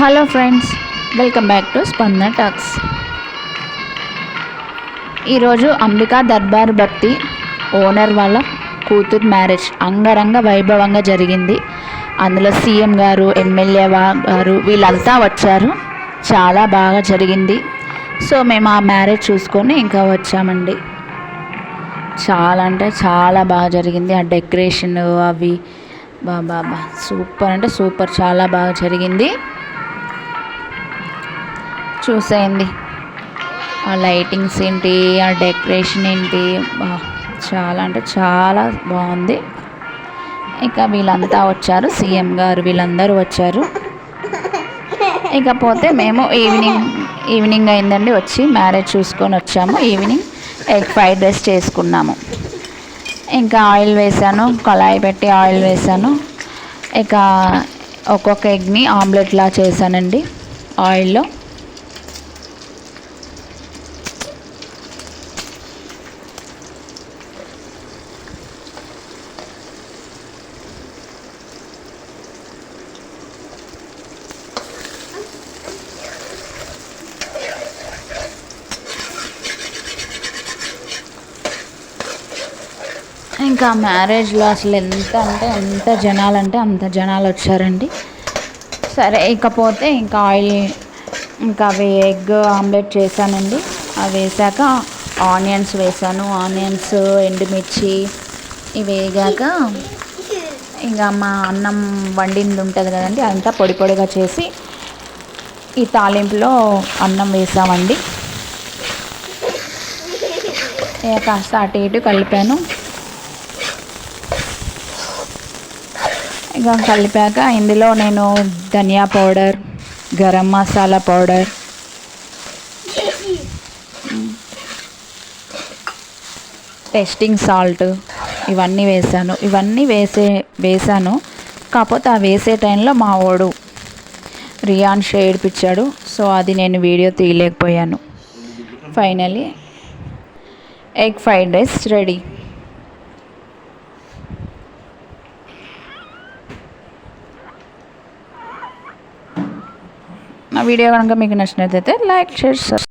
Hello friends, welcome back to స్పందన talks. ఈరోజు అంబికా దర్బార్ భక్తి ఓనర్ వాళ్ళ కూతురు మ్యారేజ్ అంగరంగ వైభవంగా జరిగింది. అందులో సీఎం గారు, ఎమ్మెల్యే గారు వీళ్ళంతా వచ్చారు. చాలా బాగా జరిగింది. సో మేము ఆ మ్యారేజ్ చూసుకొని ఇంకా వచ్చామండి. చాలా అంటే చాలా బాగా జరిగింది. ఆ డెకరేషన్ అవి బాబా సూపర్ అంటే సూపర్, చాలా బాగా జరిగింది. చూసేయండి ఆ లైటింగ్స్ ఏంటి, ఆ డెకరేషన్ ఏంటి, చాలా అంటే చాలా బాగుంది. ఇక వీళ్ళంతా వచ్చారు, సీఎం గారు వీళ్ళందరూ వచ్చారు. ఇకపోతే మేము ఈవినింగ్ అయిందండి, వచ్చి మ్యారేజ్ చూసుకొని వచ్చాము. ఈవినింగ్ ఎగ్ ఫ్రైడ్ రైస్ చేసుకున్నాము. ఇంకా ఆయిల్ వేసాను, కళాయి పెట్టి ఆయిల్ వేసాను. ఇక ఒక్కొక్క ఎగ్ని ఆమ్లెట్లా చేశానండి ఆయిల్లో. ఇంకా మ్యారేజ్లో అసలు ఎంత జనాలు అంటే అంత జనాలు వచ్చారండి. సరే, ఇకపోతే ఇంకా ఆయిల్, ఇంకా అవి ఎగ్ ఆమ్లెట్ చేశానండి. అవి వేసాక ఆనియన్స్ వేసాను. ఆనియన్స్, ఎండుమిర్చి ఇవి వేగాక ఇంకా మా అన్నం వండింది ఉంటుంది కదండి, అదంతా పొడి పొడిగా చేసి ఈ తాలింపులో అన్నం వేసామండి. ఇక కాస్త అటు ఇటు కలిపాను. ఇక కలిపాక ఇందులో నేను ధనియా powder, garam masala powder, tasting salt ఇవన్నీ వేసాను. కాకపోతే ఆ వేసే టైంలో మా వాడు రియాన్ ఏడిపించాడు. సో అది నేను వీడియో తీయలేకపోయాను. Finally egg fried rice ready. నా వీడియో కనుక మీకు నచ్చినట్లయితే లైక్, షేర్, సబ్స్క్రైబ్.